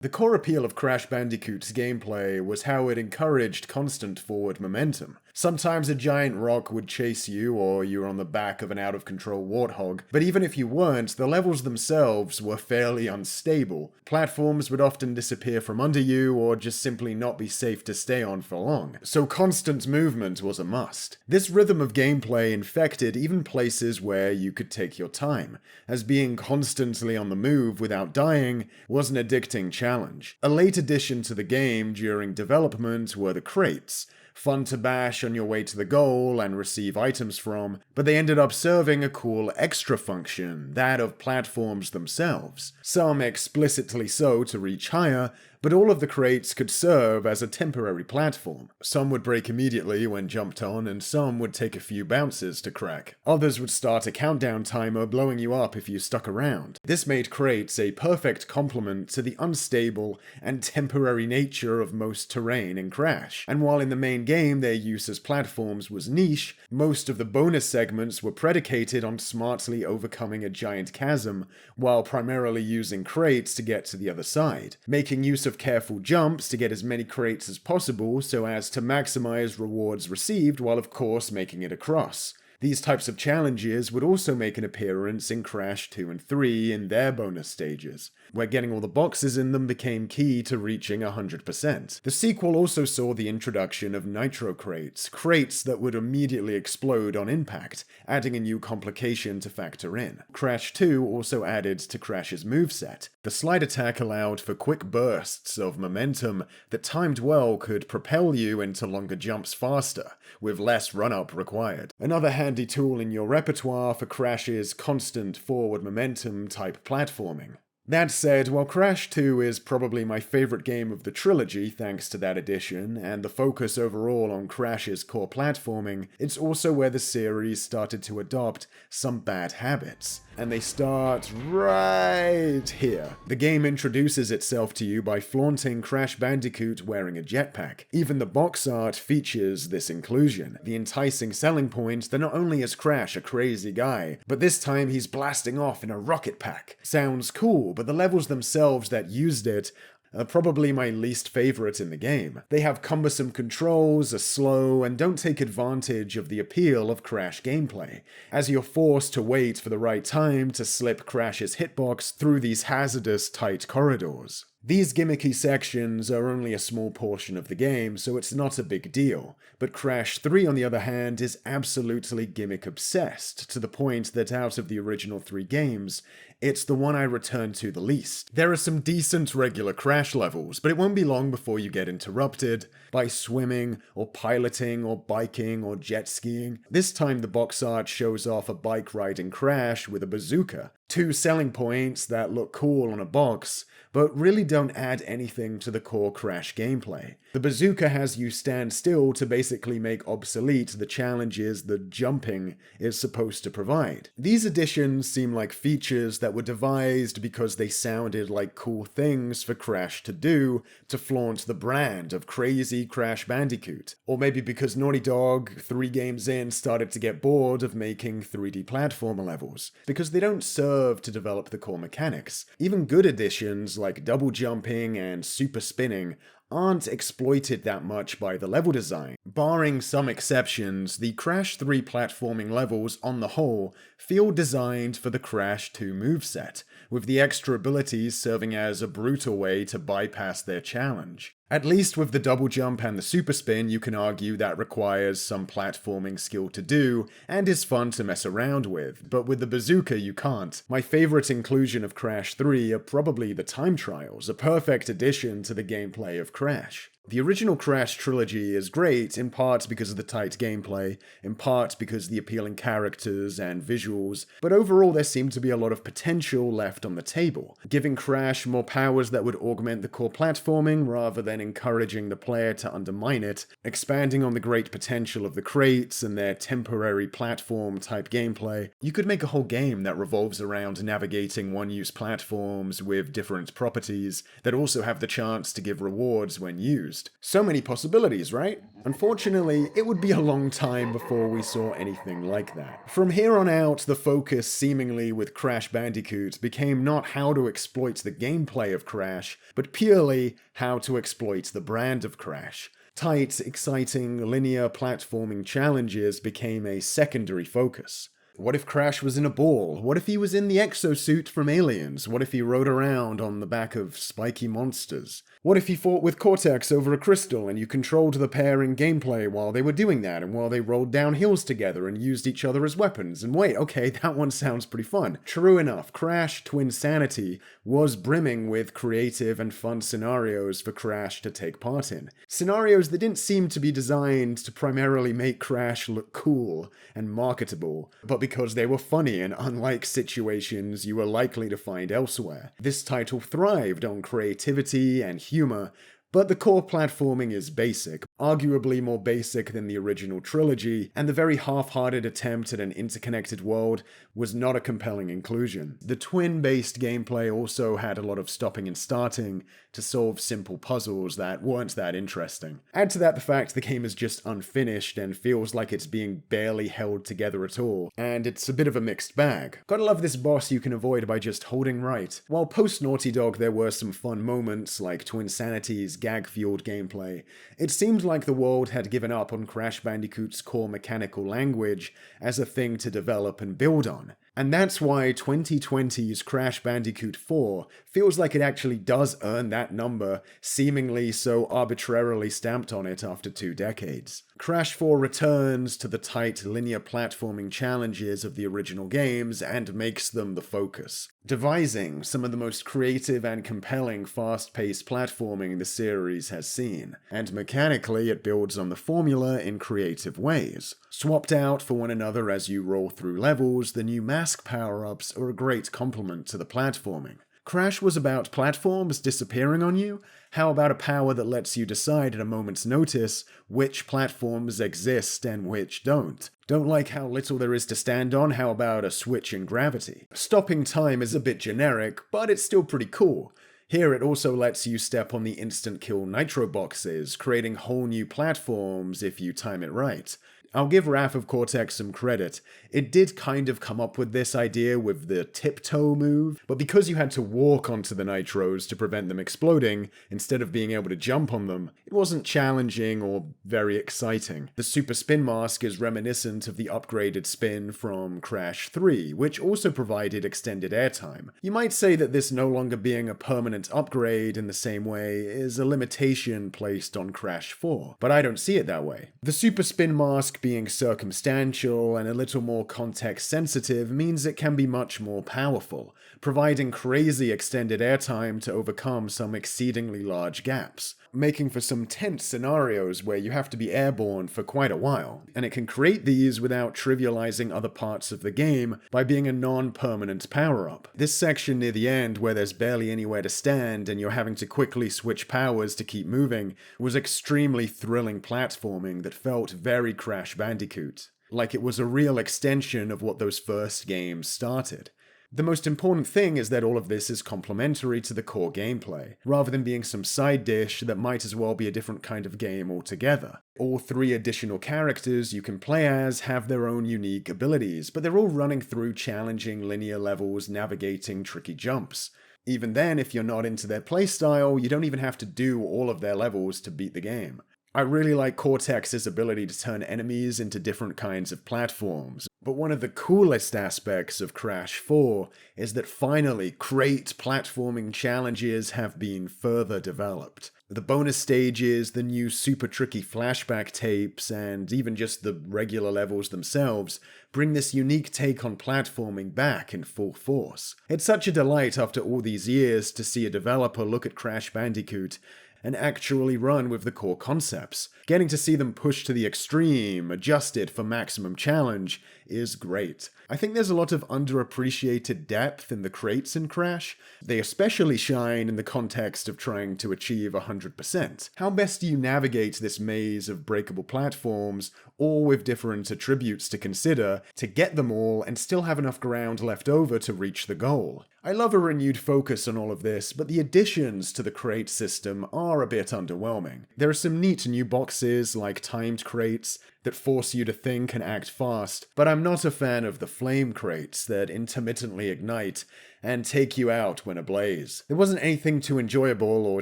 The core appeal of Crash Bandicoot's gameplay was how it encouraged constant forward momentum. Sometimes a giant rock would chase you, or you were on the back of an out-of-control warthog, but even if you weren't, the levels themselves were fairly unstable. Platforms would often disappear from under you, or just simply not be safe to stay on for long, so constant movement was a must. This rhythm of gameplay infected even places where you could take your time, as being constantly on the move without dying was an addicting challenge. A late addition to the game during development were the crates, fun to bash on your way to the goal and receive items from, but they ended up serving a cool extra function, that of platforms themselves. Some explicitly so to reach higher, but all of the crates could serve as a temporary platform. Some would break immediately when jumped on, and some would take a few bounces to crack. Others would start a countdown timer blowing you up if you stuck around. This made crates a perfect complement to the unstable and temporary nature of most terrain in Crash, and while in the main game their use as platforms was niche, most of the bonus segments were predicated on smartly overcoming a giant chasm, while primarily using crates to get to the other side, making use of careful jumps to get as many crates as possible so as to maximize rewards received while of course making it across. These types of challenges would also make an appearance in Crash 2 and 3 in their bonus stages, where getting all the boxes in them became key to reaching 100%. The sequel also saw the introduction of Nitro Crates, crates that would immediately explode on impact, adding a new complication to factor in. Crash 2 also added to Crash's moveset. The slide attack allowed for quick bursts of momentum that timed well could propel you into longer jumps faster, with less run-up required. Another handy tool in your repertoire for Crash's constant forward momentum type platforming. That said, while Crash 2 is probably my favorite game of the trilogy thanks to that addition, and the focus overall on Crash's core platforming, it's also where the series started to adopt some bad habits. And they start right here. The game introduces itself to you by flaunting Crash Bandicoot wearing a jetpack. Even the box art features this inclusion, the enticing selling point that not only is Crash a crazy guy, but this time he's blasting off in a rocket pack. Sounds cool, but the levels themselves that used it are probably my least favorite in the game. They have cumbersome controls, are slow, and don't take advantage of the appeal of Crash gameplay, as you're forced to wait for the right time to slip Crash's hitbox through these hazardous tight corridors. These gimmicky sections are only a small portion of the game, so it's not a big deal, but Crash 3 on the other hand is absolutely gimmick-obsessed, to the point that out of the original 3 games, it's the one I return to the least. There are some decent regular Crash levels, but it won't be long before you get interrupted by swimming, or piloting, or biking, or jet skiing. This time the box art shows off a bike-riding Crash with a bazooka, 2 selling points that look cool on a box, but really don't add anything to the core Crash gameplay. The bazooka has you stand still to basically make obsolete the challenges that jumping is supposed to provide. These additions seem like features that were devised because they sounded like cool things for Crash to do to flaunt the brand of crazy Crash Bandicoot. Or maybe because Naughty Dog, 3 games in, started to get bored of making 3D platformer levels, because they don't serve to develop the core mechanics. Even good additions like double jumping and super spinning aren't exploited that much by the level design. Barring some exceptions, the Crash 3 platforming levels on the whole feel designed for the Crash 2 moveset, with the extra abilities serving as a brutal way to bypass their challenge. At least with the double jump and the super spin, you can argue that requires some platforming skill to do, and is fun to mess around with, but with the bazooka you can't. My favorite inclusion of Crash 3 are probably the time trials, a perfect addition to the gameplay of Crash. The original Crash trilogy is great, in part because of the tight gameplay, in part because of the appealing characters and visuals, but overall there seemed to be a lot of potential left on the table, giving Crash more powers that would augment the core platforming rather than encouraging the player to undermine it, expanding on the great potential of the crates and their temporary platform-type gameplay. You could make a whole game that revolves around navigating one-use platforms with different properties that also have the chance to give rewards when used. used. So many possibilities, right? Unfortunately, it would be a long time before we saw anything like that. From here on out, the focus seemingly with Crash Bandicoot became not how to exploit the gameplay of Crash, but purely how to exploit the brand of Crash. Tight, exciting, linear platforming challenges became a secondary focus. What if Crash was in a ball? What if he was in the exosuit from Aliens? What if he rode around on the back of spiky monsters? What if he fought with Cortex over a crystal and you controlled the pair in gameplay while they were doing that and while they rolled down hills together and used each other as weapons? And wait, okay, that one sounds pretty fun. True enough, Crash Twinsanity was brimming with creative and fun scenarios for Crash to take part in. Scenarios that didn't seem to be designed to primarily make Crash look cool and marketable, but because they were funny and unlike situations you were likely to find elsewhere. This title thrived on creativity and humor, but the core platforming is basic, arguably more basic than the original trilogy, and the very half-hearted attempt at an interconnected world was not a compelling inclusion. The twin-based gameplay also had a lot of stopping and starting to solve simple puzzles that weren't that interesting. Add to that the fact the game is just unfinished and feels like it's being barely held together at all, and it's a bit of a mixed bag. Gotta love this boss you can avoid by just holding right. While post-Naughty Dog there were some fun moments like Twinsanity's gag-fueled gameplay, it seemed like the world had given up on Crash Bandicoot's core mechanical language as a thing to develop and build on. And that's why 2020's Crash Bandicoot 4 feels like it actually does earn that number, seemingly so arbitrarily stamped on it after 2 decades. Crash 4 returns to the tight linear platforming challenges of the original games and makes them the focus, devising some of the most creative and compelling fast-paced platforming the series has seen. And mechanically, it builds on the formula in creative ways. Swapped out for one another as you roll through levels, the new mask power-ups are a great complement to the platforming. Crash was about platforms disappearing on you? How about a power that lets you decide at a moment's notice which platforms exist and which don't? Don't like how little there is to stand on? How about a switch in gravity? Stopping time is a bit generic, but it's still pretty cool. Here it also lets you step on the instant kill nitro boxes, creating whole new platforms if you time it right. I'll give Wrath of Cortex some credit. It did kind of come up with this idea with the tiptoe move, but because you had to walk onto the nitros to prevent them exploding, instead of being able to jump on them, it wasn't challenging or very exciting. The super spin mask is reminiscent of the upgraded spin from Crash 3, which also provided extended airtime. You might say that this no longer being a permanent upgrade in the same way is a limitation placed on Crash 4, but I don't see it that way. The super spin mask being circumstantial and a little more context sensitive means it can be much more powerful, providing crazy extended airtime to overcome some exceedingly large gaps, making for some tense scenarios where you have to be airborne for quite a while, and it can create these without trivializing other parts of the game by being a non-permanent power-up. This section near the end where there's barely anywhere to stand and you're having to quickly switch powers to keep moving was extremely thrilling platforming that felt very Crash Bandicoot, like it was a real extension of what those first games started. The most important thing is that all of this is complementary to the core gameplay, rather than being some side dish that might as well be a different kind of game altogether. All 3 additional characters you can play as have their own unique abilities, but they're all running through challenging linear levels navigating tricky jumps. Even then, if you're not into their playstyle, you don't even have to do all of their levels to beat the game. I really like Cortex's ability to turn enemies into different kinds of platforms, but one of the coolest aspects of Crash 4 is that finally great platforming challenges have been further developed. The bonus stages, the new super tricky flashback tapes, and even just the regular levels themselves bring this unique take on platforming back in full force. It's such a delight after all these years to see a developer look at Crash Bandicoot and actually run with the core concepts. Getting to see them pushed to the extreme, adjusted for maximum challenge, is great. I think there's a lot of underappreciated depth in the crates in Crash. They especially shine in the context of trying to achieve 100%. How best do you navigate this maze of breakable platforms, all with different attributes to consider, to get them all and still have enough ground left over to reach the goal? I love a renewed focus on all of this, but the additions to the crate system are a bit underwhelming. There are some neat new boxes, like timed crates, that force you to think and act fast, but I'm not a fan of the flame crates that intermittently ignite and take you out when ablaze. There wasn't anything too enjoyable or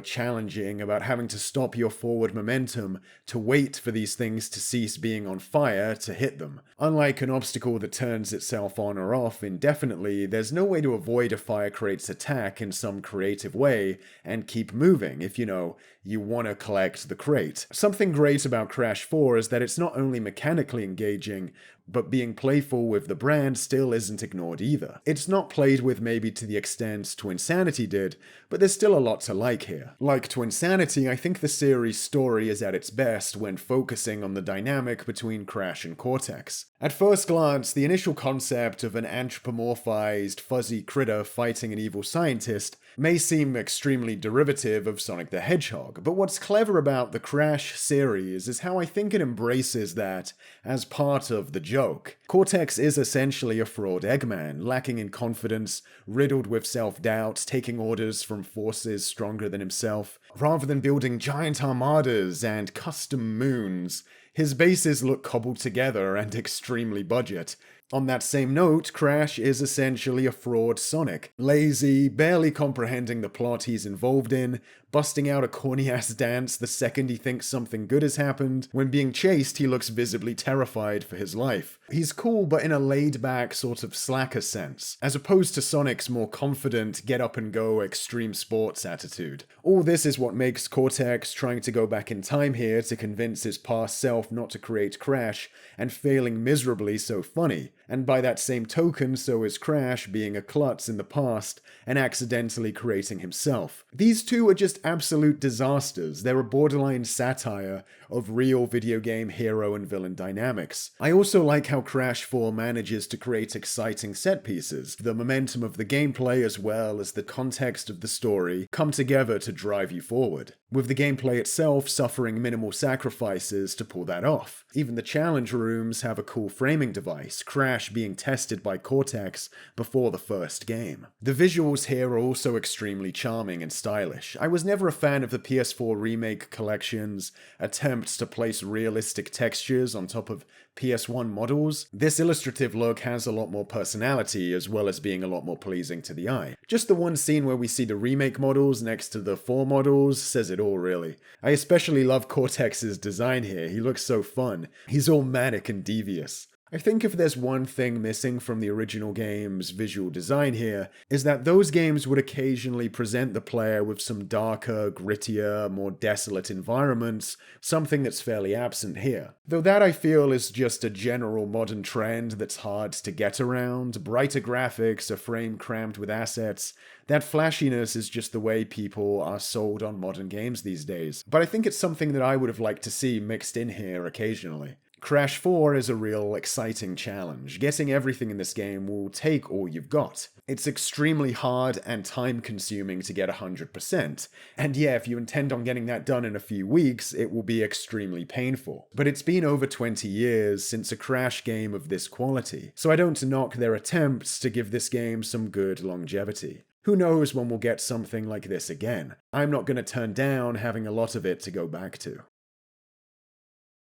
challenging about having to stop your forward momentum to wait for these things to cease being on fire to hit them. Unlike an obstacle that turns itself on or off indefinitely, there's no way to avoid a fire crate's attack in some creative way and keep moving if you want to collect the crate. Something great about Crash 4 is that it's not only mechanically engaging, but being playful with the brand still isn't ignored either. It's not played with maybe to the extent Twinsanity did, but there's still a lot to like here. Like Twinsanity, I think the series' story is at its best when focusing on the dynamic between Crash and Cortex. At first glance, the initial concept of an anthropomorphized, fuzzy critter fighting an evil scientist may seem extremely derivative of Sonic the Hedgehog, but what's clever about the Crash series is how I think it embraces that as part of the joke. Cortex is essentially a fraud Eggman, lacking in confidence, riddled with self-doubt, taking orders from forces stronger than himself. Rather than building giant armadas and custom moons, his bases look cobbled together and extremely budget. On that same note, Crash is essentially a fraud Sonic. Lazy, barely comprehending the plot he's involved in, busting out a corny-ass dance the second he thinks something good has happened. When being chased, he looks visibly terrified for his life. He's cool, but in a laid-back, sort of slacker sense, as opposed to Sonic's more confident, get-up-and-go extreme sports attitude. All this is what makes Cortex trying to go back in time here to convince his past self not to create Crash, and failing miserably so funny. And by that same token, so is Crash being a klutz in the past and accidentally creating himself. These two are just absolute disasters. They're a borderline satire of real video game hero and villain dynamics. I also like how Crash 4 manages to create exciting set pieces. The momentum of the gameplay as well as the context of the story come together to drive you forward, with the gameplay itself suffering minimal sacrifices to pull that off. Even the challenge rooms have a cool framing device, Crash being tested by Cortex before the first game. The visuals here are also extremely charming and stylish. I was never a fan of the PS4 Remake Collection's attempts to place realistic textures on top of PS1 models. This illustrative look has a lot more personality as well as being a lot more pleasing to the eye. Just the one scene where we see the remake models next to the 4 models says it all, really. I especially love Cortex's design here. He looks so fun. He's all manic and devious. I think if there's one thing missing from the original game's visual design here, is that those games would occasionally present the player with some darker, grittier, more desolate environments, something that's fairly absent here. Though that I feel is just a general modern trend that's hard to get around. Brighter graphics, a frame crammed with assets, that flashiness is just the way people are sold on modern games these days. But I think it's something that I would have liked to see mixed in here occasionally. Crash 4 is a real exciting challenge. Getting everything in this game will take all you've got. It's extremely hard and time-consuming to get 100%. And yeah, if you intend on getting that done in a few weeks, it will be extremely painful. But it's been over 20 years since a Crash game of this quality, so I don't knock their attempts to give this game some good longevity. Who knows when we'll get something like this again? I'm not going to turn down having a lot of it to go back to.